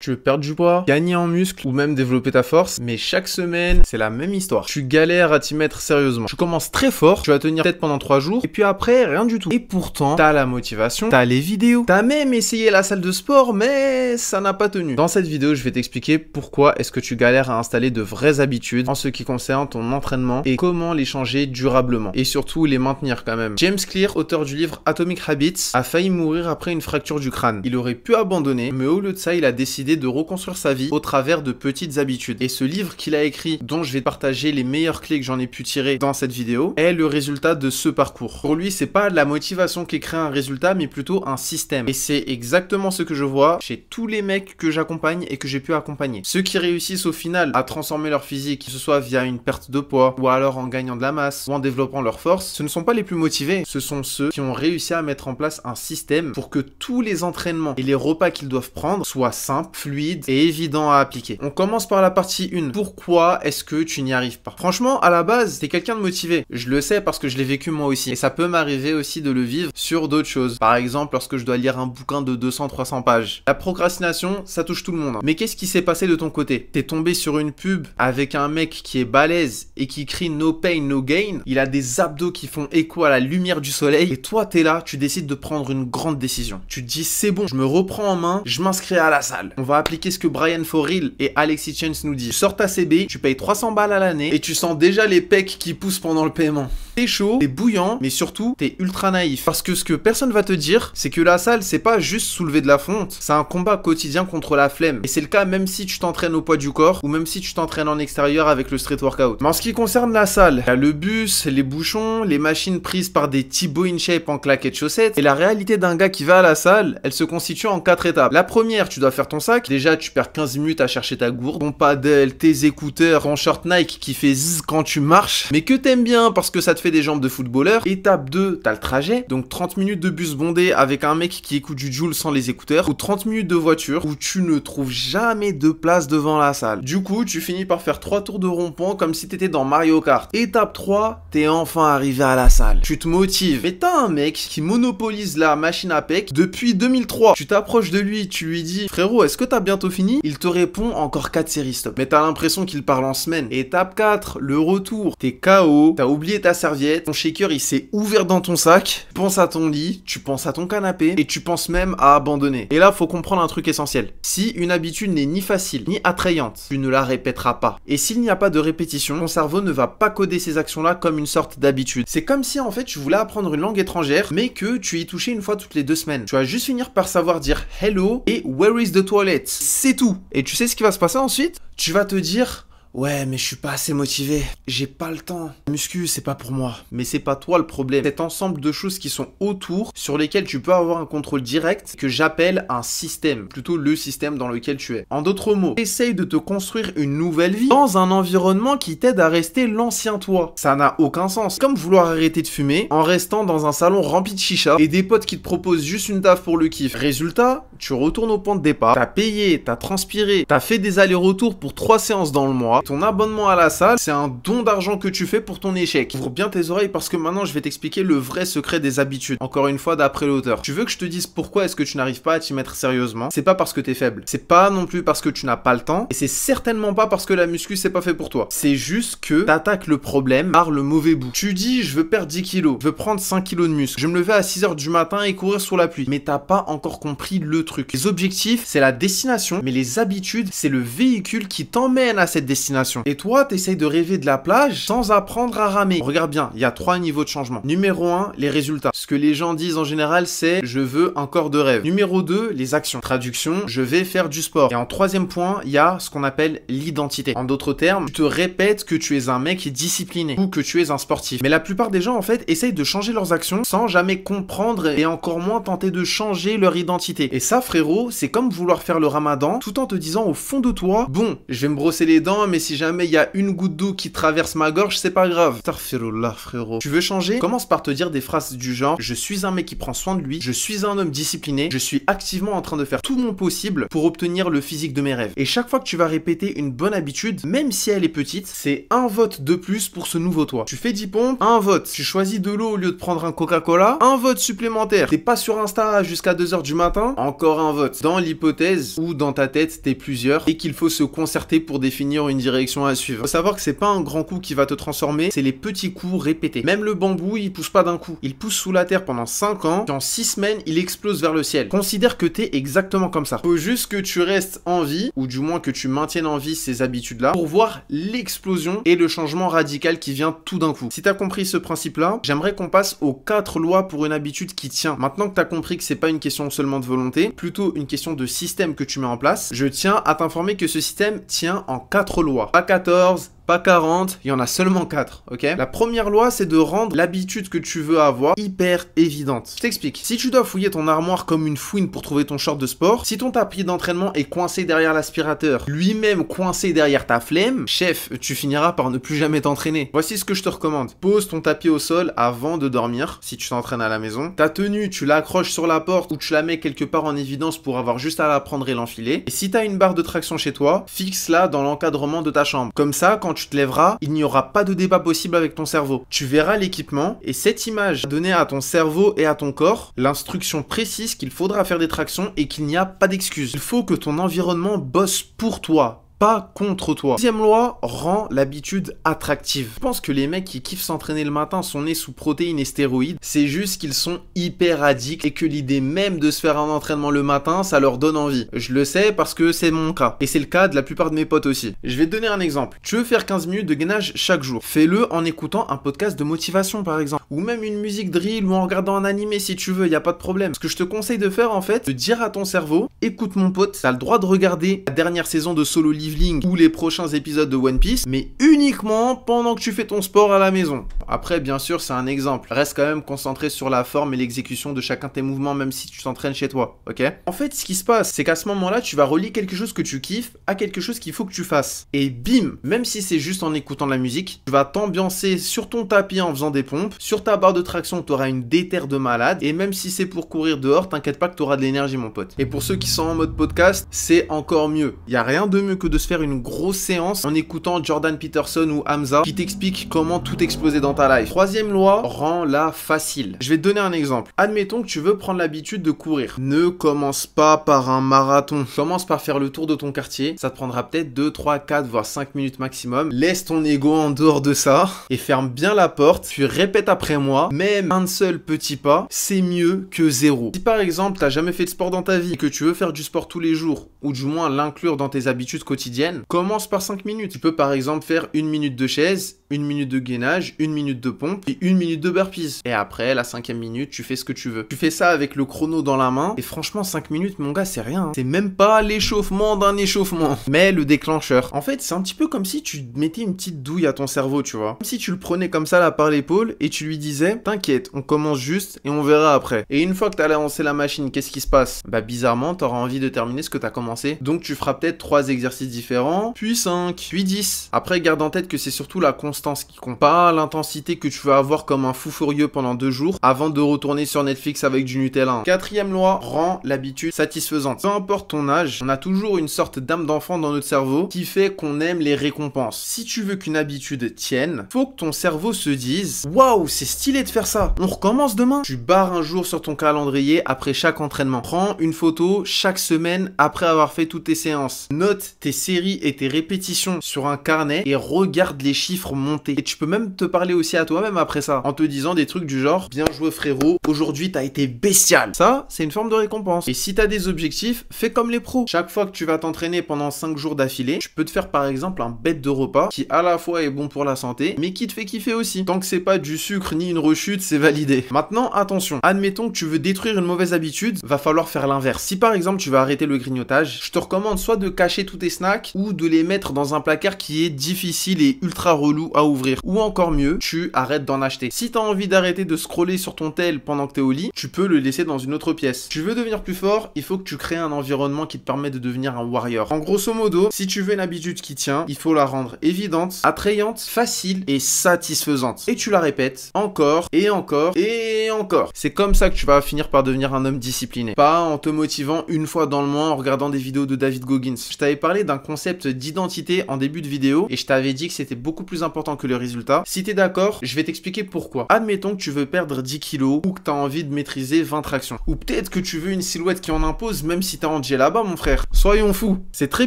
Tu veux perdre du poids, gagner en muscle ou même développer ta force, mais chaque semaine, c'est la même histoire. Tu galères à t'y mettre sérieusement. Tu commences très fort, tu vas tenir peut-être pendant 3 jours, et puis après, rien du tout. Et pourtant, t'as la motivation, t'as les vidéos, t'as même essayé la salle de sport, mais ça n'a pas tenu. Dans cette vidéo, je vais t'expliquer pourquoi est-ce que tu galères à installer de vraies habitudes en ce qui concerne ton entraînement et comment les changer durablement. Et surtout, les maintenir quand même. James Clear, auteur du livre Atomic Habits, a failli mourir après une fracture du crâne. Il aurait pu abandonner, mais au lieu de ça, il a décidé de reconstruire sa vie au travers de petites habitudes. Et ce livre qu'il a écrit, dont je vais partager les meilleures clés que j'en ai pu tirer dans cette vidéo, est le résultat de ce parcours. Pour lui, c'est pas la motivation qui crée un résultat, mais plutôt un système. Et c'est exactement ce que je vois chez tous les mecs que j'accompagne et que j'ai pu accompagner. Ceux qui réussissent au final à transformer leur physique, que ce soit via une perte de poids, ou alors en gagnant de la masse, ou en développant leur force, ce ne sont pas les plus motivés. Ce sont ceux qui ont réussi à mettre en place un système pour que tous les entraînements et les repas qu'ils doivent prendre soient simples, fluides et évident à appliquer. On commence par la partie 1. Pourquoi est-ce que tu n'y arrives pas? Franchement, à la base, t'es quelqu'un de motivé. Je le sais parce que je l'ai vécu moi aussi. Et ça peut m'arriver aussi de le vivre sur d'autres choses. Par exemple, lorsque je dois lire un bouquin de 200-300 pages. La procrastination, ça touche tout le monde. Mais qu'est-ce qui s'est passé de ton côté? T'es tombé sur une pub avec un mec qui est balèze et qui crie no pain, no gain. Il a des abdos qui font écho à la lumière du soleil. Et toi, t'es là, tu décides de prendre une grande décision. Tu te dis, c'est bon, je me reprends en main, je m'inscris à la salle. On va appliquer ce que Brian Foril et Alexis Chance nous disent. Tu sors ta CB, tu payes 300 balles à l'année et tu sens déjà les pecs qui poussent pendant le paiement. T'es chaud, t'es bouillant, mais surtout, t'es ultra naïf. Parce que ce que personne va te dire, c'est que la salle, c'est pas juste soulever de la fonte, c'est un combat quotidien contre la flemme. Et c'est le cas même si tu t'entraînes au poids du corps ou même si tu t'entraînes en extérieur avec le street workout. Mais en ce qui concerne la salle, il y a le bus, les bouchons, les machines prises par des Thibaut InShape en claquettes chaussettes. Et la réalité d'un gars qui va à la salle, elle se constitue en 4 étapes. La première, tu dois faire ton sac. Déjà, tu perds 15 minutes à chercher ta gourde, ton paddle, tes écouteurs, ton short Nike qui fait zzz quand tu marches, mais que t'aimes bien parce que ça te fait des jambes de footballeur. Étape 2, t'as le trajet, donc 30 minutes de bus bondé avec un mec qui écoute du Jul sans les écouteurs, ou 30 minutes de voiture où tu ne trouves jamais de place devant la salle. Du coup, tu finis par faire 3 tours de rond-point comme si t'étais dans Mario Kart. Étape 3, t'es enfin arrivé à la salle. Tu te motives, mais t'as un mec qui monopolise la machine à pec depuis 2003. Tu t'approches de lui, tu lui dis, frérot, est-ce que t'as bientôt fini? Il te répond encore 4 séries stop. Mais t'as l'impression qu'il parle en semaine. Étape 4, le retour. T'es KO, t'as oublié ta serviette, ton shaker il s'est ouvert dans ton sac, tu penses à ton lit, tu penses à ton canapé et tu penses même à abandonner. Et là, faut comprendre un truc essentiel. Si une habitude n'est ni facile ni attrayante, tu ne la répéteras pas. Et s'il n'y a pas de répétition, ton cerveau ne va pas coder ces actions-là comme une sorte d'habitude. C'est comme si en fait tu voulais apprendre une langue étrangère, mais que tu y touchais une fois toutes les 2 semaines. Tu vas juste finir par savoir dire hello et where is the toilet. C'est tout. Et tu sais ce qui va se passer ensuite? Tu vas te dire, ouais, mais je suis pas assez motivé. J'ai pas le temps. Muscu, c'est pas pour moi. Mais c'est pas toi le problème. Cet ensemble de choses qui sont autour, sur lesquelles tu peux avoir un contrôle direct, que j'appelle un système. Plutôt le système dans lequel tu es. En d'autres mots, essaye de te construire une nouvelle vie dans un environnement qui t'aide à rester l'ancien toi. Ça n'a aucun sens. Comme vouloir arrêter de fumer en restant dans un salon rempli de chicha et des potes qui te proposent juste une taf pour le kiff. Résultat, tu retournes au point de départ. T'as payé, t'as transpiré, t'as fait des allers-retours pour 3 séances dans le mois. Ton abonnement à la salle, c'est un don d'argent que tu fais pour ton échec. Ouvre bien tes oreilles parce que maintenant je vais t'expliquer le vrai secret des habitudes. Encore une fois d'après l'auteur. Tu veux que je te dise pourquoi est-ce que tu n'arrives pas à t'y mettre sérieusement? C'est pas parce que t'es faible. C'est pas non plus parce que tu n'as pas le temps. Et c'est certainement pas parce que la muscu c'est pas fait pour toi. C'est juste que t'attaques le problème par le mauvais bout. Tu dis je veux perdre 10 kilos, je veux prendre 5 kilos de muscle. Je vais me lever à 6h du matin et courir sous la pluie. Mais t'as pas encore compris le truc. Les objectifs, c'est la destination, mais les habitudes, c'est le véhicule qui t'emmène à cette destination. Et toi, t'essayes de rêver de la plage sans apprendre à ramer. Regarde bien, il y a 3 niveaux de changement. Numéro 1, les résultats. Ce que les gens disent en général, c'est je veux un corps de rêve. Numéro 2, les actions. Traduction, je vais faire du sport. Et en 3e point, il y a ce qu'on appelle l'identité. En d'autres termes, tu te répètes que tu es un mec discipliné ou que tu es un sportif. Mais la plupart des gens, en fait, essayent de changer leurs actions sans jamais comprendre et encore moins tenter de changer leur identité. Et ça, frérot, c'est comme vouloir faire le ramadan tout en te disant au fond de toi, bon, je vais me brosser les dents, mais mais si jamais il y a une goutte d'eau qui traverse ma gorge, c'est pas grave. Astaghfirullah, frérot. Tu veux changer? Commence par te dire des phrases du genre, je suis un mec qui prend soin de lui, je suis un homme discipliné, je suis activement en train de faire tout mon possible pour obtenir le physique de mes rêves. Et chaque fois que tu vas répéter une bonne habitude, même si elle est petite, c'est un vote de plus pour ce nouveau toi. Tu fais 10 pompes, un vote. Tu choisis de l'eau au lieu de prendre un Coca-Cola, un vote supplémentaire. T'es pas sur Insta jusqu'à 2h du matin, encore un vote. Dans l'hypothèse où dans ta tête t'es plusieurs et qu'il faut se concerter pour définir une direction à suivre. Faut savoir que c'est pas un grand coup qui va te transformer, c'est les petits coups répétés. Même le bambou, il pousse pas d'un coup. Il pousse sous la terre pendant 5 ans, puis en 6 semaines, il explose vers le ciel. Considère que t'es exactement comme ça. Faut juste que tu restes en vie, ou du moins que tu maintiennes en vie ces habitudes-là, pour voir l'explosion et le changement radical qui vient tout d'un coup. Si t'as compris ce principe-là, j'aimerais qu'on passe aux 4 lois pour une habitude qui tient. Maintenant que t'as compris que c'est pas une question seulement de volonté, plutôt une question de système que tu mets en place, je tiens à t'informer que ce système tient en 4 lois. Pas 14, pas 40, il y en a seulement 4, ok? La première loi, c'est de rendre l'habitude que tu veux avoir hyper évidente. Je t'explique. Si tu dois fouiller ton armoire comme une fouine pour trouver ton short de sport, si ton tapis d'entraînement est coincé derrière l'aspirateur, lui-même coincé derrière ta flemme, chef, tu finiras par ne plus jamais t'entraîner. Voici ce que je te recommande. Pose ton tapis au sol avant de dormir, si tu t'entraînes à la maison. Ta tenue, tu l'accroches sur la porte ou tu la mets quelque part en évidence pour avoir juste à la prendre et l'enfiler. Et si tu as une barre de traction chez toi, fixe-la dans l'encadrement de ta chambre. Comme ça, quand tu te lèveras, il n'y aura pas de débat possible avec ton cerveau. Tu verras l'équipement et cette image va donner à ton cerveau et à ton corps l'instruction précise qu'il faudra faire des tractions et qu'il n'y a pas d'excuse. Il faut que ton environnement bosse pour toi, pas contre toi. Deuxième loi, rend l'habitude attractive. Je pense que les mecs qui kiffent s'entraîner le matin sont nés sous protéines et stéroïdes. C'est juste qu'ils sont hyper addicts et que l'idée même de se faire un entraînement le matin, ça leur donne envie. Je le sais parce que c'est mon cas. Et c'est le cas de la plupart de mes potes aussi. Je vais te donner un exemple. Tu veux faire 15 minutes de gainage chaque jour. Fais-le en écoutant un podcast de motivation par exemple. Ou même une musique drill ou en regardant un animé si tu veux, y a pas de problème. Ce que je te conseille de faire en fait, de dire à ton cerveau, écoute mon pote, t'as le droit de regarder la dernière saison de Solo Leveling ou les prochains épisodes de One Piece, mais uniquement pendant que tu fais ton sport à la maison. Après, bien sûr, c'est un exemple. Reste quand même concentré sur la forme et l'exécution de chacun de tes mouvements, même si tu t'entraînes chez toi, ok? En fait, ce qui se passe, c'est qu'à ce moment-là, tu vas relier quelque chose que tu kiffes à quelque chose qu'il faut que tu fasses. Et bim, même si c'est juste en écoutant de la musique, tu vas t'ambiancer sur ton tapis en faisant des pompes, sur ta barre de traction, tu auras une déterre de malade, et même si c'est pour courir dehors, t'inquiète pas que tu auras de l'énergie, mon pote. Et pour ceux qui sont en mode podcast, c'est encore mieux. Il y a rien de mieux que de se faire une grosse séance en écoutant Jordan Peterson ou Hamza qui t'explique comment tout exploser dans ta life. Troisième loi, rends-la facile. Je vais te donner un exemple. Admettons que tu veux prendre l'habitude de courir. Ne commence pas par un marathon. Commence par faire le tour de ton quartier. Ça te prendra peut-être 2, 3, 4, voire 5 minutes maximum. Laisse ton ego en dehors de ça et ferme bien la porte. Puis répète après moi, même un seul petit pas, c'est mieux que zéro. Si par exemple, t'as jamais fait de sport dans ta vie et que tu veux faire du sport tous les jours, ou du moins l'inclure dans tes habitudes quotidiennes, commence par 5 minutes. Tu peux par exemple faire 1 minute de chaise, 1 minute de gainage, 1 minute de pompe et 1 minute de burpees. Et après, la 5e minute, tu fais ce que tu veux. Tu fais ça avec le chrono dans la main et franchement, 5 minutes, mon gars, c'est rien. C'est même pas l'échauffement d'un échauffement, mais le déclencheur. En fait, c'est un petit peu comme si tu mettais une petite douille à ton cerveau, tu vois. Comme si tu le prenais comme ça là par l'épaule et tu lui disais, t'inquiète, on commence juste et on verra après. Et une fois que t'as lancé la machine, qu'est-ce qui se passe? Bah bizarrement, t'auras envie de terminer ce que t'as commencé. Donc tu feras peut-être 3 exercices différents, puis 5, puis 10. Après, garde en tête que c'est surtout la constance qui compte, pas l'intensité que tu vas avoir comme un fou furieux pendant 2 jours avant de retourner sur Netflix avec du Nutella. 4e loi, rend l'habitude satisfaisante. Peu importe ton âge, on a toujours une sorte d'âme d'enfant dans notre cerveau qui fait qu'on aime les récompenses. Si tu veux qu'une habitude tienne, faut que ton cerveau se dise « Waouh, c'est stylé de faire ça, on recommence demain ?» Tu barres un jour sur ton calendrier après chaque entraînement. Prends une photo chaque semaine après avoir fait toutes tes séances. Note tes séries et tes répétitions sur un carnet et regarde les chiffres monter. Et tu peux même te parler aussi à toi-même après ça, en te disant des trucs du genre « Bien joué frérot, aujourd'hui t'as été bestial ». Ça, c'est une forme de récompense. Et si t'as des objectifs, fais comme les pros. Chaque fois que tu vas t'entraîner pendant 5 jours d'affilée, tu peux te faire par exemple un bête de repas qui à la fois est bon pour la santé, mais qui te fait kiffer aussi. Tant que c'est pas du sucre ni une rechute, c'est validé. Maintenant, attention. Admettons que tu veux détruire une mauvaise habitude, va falloir faire l'inverse. Si par exemple tu vas arrêter le grignotage, je te recommande soit de cacher tous tes snacks Fnac ou de les mettre dans un placard qui est difficile et ultra relou à ouvrir. Ou encore mieux, tu arrêtes d'en acheter. Si tu as envie d'arrêter de scroller sur ton tel pendant que tu es au lit, tu peux le laisser dans une autre pièce. Tu veux devenir plus fort, il faut que tu crées un environnement qui te permet de devenir un warrior. En grosso modo, si tu veux une habitude qui tient, il faut la rendre évidente, attrayante, facile et satisfaisante. Et tu la répètes encore et encore et encore. C'est comme ça que tu vas finir par devenir un homme discipliné. Pas en te motivant une fois dans le mois en regardant des vidéos de David Goggins. Je t'avais parlé d'un concept d'identité en début de vidéo et je t'avais dit que c'était beaucoup plus important que le résultat. Si t'es d'accord, je vais t'expliquer pourquoi. Admettons que tu veux perdre 10 kilos ou que t'as envie de maîtriser 20 tractions. Ou peut-être que tu veux une silhouette qui en impose même si t'es en là-bas mon frère. Soyons fous. C'est très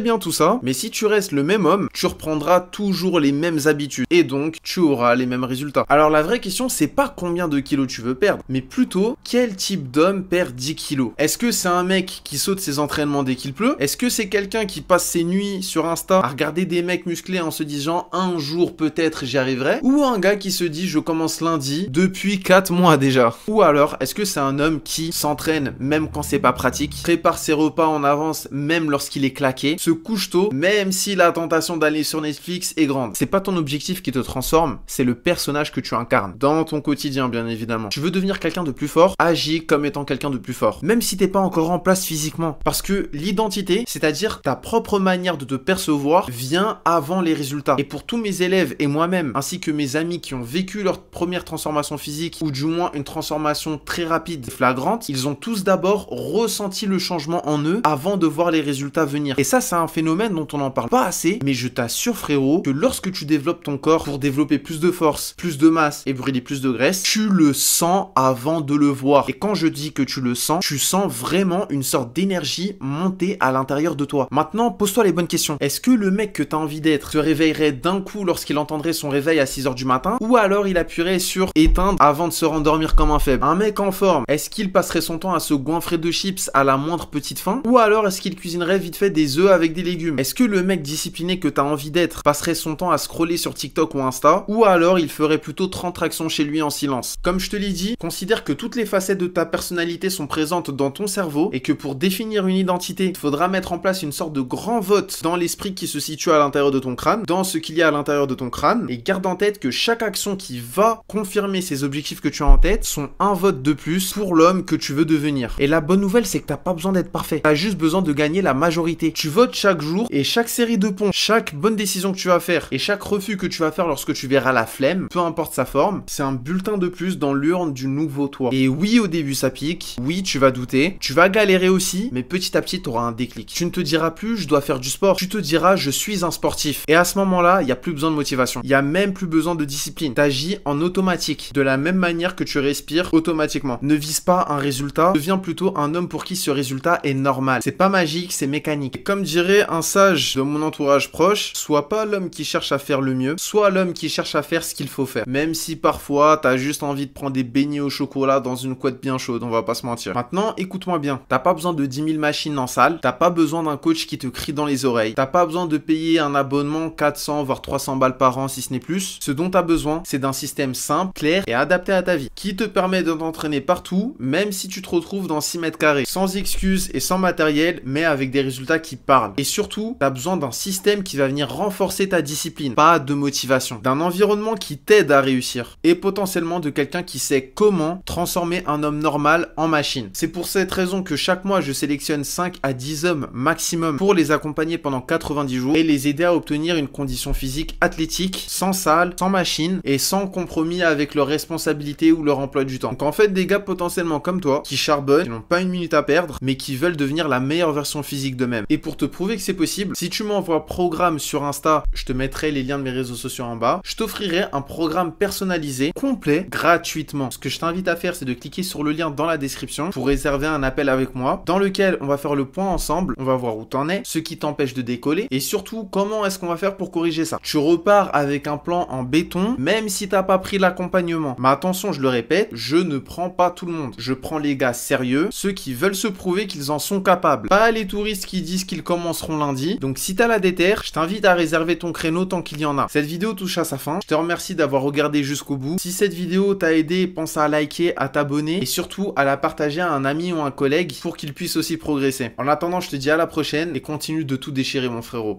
bien tout ça, mais si tu restes le même homme, tu reprendras toujours les mêmes habitudes et donc tu auras les mêmes résultats. Alors la vraie question, c'est pas combien de kilos tu veux perdre, mais plutôt quel type d'homme perd 10 kilos. Est-ce que c'est un mec qui saute ses entraînements dès qu'il pleut? Est-ce que c'est quelqu'un qui passe ses nuits sur Insta à regarder des mecs musclés en se disant un jour peut-être j'y arriverai? Ou un gars qui se dit je commence lundi depuis 4 mois déjà? Ou alors est-ce que c'est un homme qui s'entraîne même quand c'est pas pratique, prépare ses repas en avance même lorsqu'il est claqué, se couche tôt même si la tentation d'aller sur Netflix est grande? C'est pas ton objectif qui te transforme, c'est le personnage que tu incarnes dans ton quotidien bien évidemment. Tu veux devenir quelqu'un de plus fort, agis comme étant quelqu'un de plus fort, même si t'es pas encore en place physiquement, parce que l'identité, c'est-à-dire ta propre manière de te percevoir, vient avant les résultats. Et pour tous mes élèves et moi-même, ainsi que mes amis qui ont vécu leur première transformation physique, ou du moins une transformation très rapide, flagrante, ils ont tous d'abord ressenti le changement en eux avant de voir les résultats venir. Et ça, c'est un phénomène dont on n'en parle pas assez, mais je t'assure frérot, que lorsque tu développes ton corps pour développer plus de force, plus de masse et brûler plus de graisse, tu le sens avant de le voir. Et quand je dis que tu le sens, tu sens vraiment une sorte d'énergie monter à l'intérieur de toi. Maintenant, pose-toi les bonnes questions. Est-ce que le mec que tu as envie d'être se réveillerait d'un coup lorsqu'il entendrait son réveil à 6h du matin, ou alors il appuierait sur éteindre avant de se rendormir comme un faible? Un mec en forme, est-ce qu'il passerait son temps à se goinfrer de chips à la moindre petite faim, ou alors est-ce qu'il cuisinerait vite fait des œufs avec des légumes? Est-ce que le mec discipliné que tu as envie d'être passerait son temps à scroller sur TikTok ou Insta, ou alors il ferait plutôt 30 tractions chez lui en silence? Comme je te l'ai dit, considère que toutes les facettes de ta personnalité sont présentes dans ton cerveau et que pour définir une identité, il faudra mettre en place une sorte de grand vote dans l'esprit qui se situe à l'intérieur de ton crâne, dans ce qu'il y a à l'intérieur de ton crâne, et garde en tête que chaque action qui va confirmer ces objectifs que tu as en tête sont un vote de plus pour l'homme que tu veux devenir. Et la bonne nouvelle, c'est que t'as pas besoin d'être parfait, t'as juste besoin de gagner la majorité. Tu votes chaque jour et chaque série de ponts, chaque bonne décision que tu vas faire et chaque refus que tu vas faire lorsque tu verras la flemme, peu importe sa forme, c'est un bulletin de plus dans l'urne du nouveau toi. Et oui, au début ça pique, oui tu vas douter, tu vas galérer aussi, mais petit à petit tu auras un déclic. Tu ne te diras plus je dois faire du sport, tu te diras je suis un sportif. Et à ce moment-là, il n'y a plus besoin de motivation, il n'y a même plus besoin de discipline. T'agis en automatique, de la même manière que tu respires automatiquement. Ne vise pas un résultat, deviens plutôt un homme pour qui ce résultat est normal. C'est pas magique, c'est mécanique. Et comme dirait un sage de mon entourage proche, sois pas l'homme qui cherche à faire le mieux, sois l'homme qui cherche à faire ce qu'il faut faire. Même si parfois t'as juste envie de prendre des beignets au chocolat dans une couette bien chaude, on va pas se mentir. Maintenant, écoute-moi bien, t'as pas besoin de 10 000 machines en salle, t'as pas besoin d'un coach qui te crie dans les oreilles, t'as pas besoin de payer un abonnement 400 voire 300 balles par an si ce n'est plus. Ce dont t'as besoin, c'est d'un système simple, clair et adapté à ta vie, qui te permet de t'entraîner partout, même si tu te retrouves dans 6 mètres carrés, sans excuses et sans matériel, mais avec des résultats qui parlent. Et surtout, t'as besoin d'un système qui va venir renforcer ta discipline, pas de motivation, d'un environnement qui t'aide à réussir, et potentiellement de quelqu'un qui sait comment transformer un homme normal en machine. C'est pour cette raison que chaque mois, je sélectionne 5 à 10 hommes maximum pour les accompagner pendant 90 jours et les aider à obtenir une condition physique athlétique, sans salle, sans machine et sans compromis avec leurs responsabilités ou leur emploi du temps. Donc en fait, des gars potentiellement comme toi, qui charbonnent, qui n'ont pas une minute à perdre, mais qui veulent devenir la meilleure version physique d'eux-mêmes. Et pour te prouver que c'est possible, si tu m'envoies programme sur Insta, je te mettrai les liens de mes réseaux sociaux en bas, je t'offrirai un programme personnalisé, complet, gratuitement. Ce que je t'invite à faire, c'est de cliquer sur le lien dans la description pour réserver un appel avec moi, dans lequel on va faire le point ensemble, on va voir où t'en es, ce qui t'empêche de décoller, et surtout, comment est-ce qu'on va faire pour corriger ça. Tu repars avec un plan en béton, même si t'as pas pris l'accompagnement. Mais attention, je le répète, je ne prends pas tout le monde. Je prends les gars sérieux, ceux qui veulent se prouver qu'ils en sont capables. Pas les touristes qui disent qu'ils commenceront lundi. Donc si t'as la déterre, je t'invite à réserver ton créneau tant qu'il y en a. Cette vidéo touche à sa fin. Je te remercie d'avoir regardé jusqu'au bout. Si cette vidéo t'a aidé, pense à liker, à t'abonner et surtout à la partager à un ami ou un collègue pour qu'il puisse aussi progresser. En attendant, je te dis à la prochaine et continue de tout déchirer mon frérot.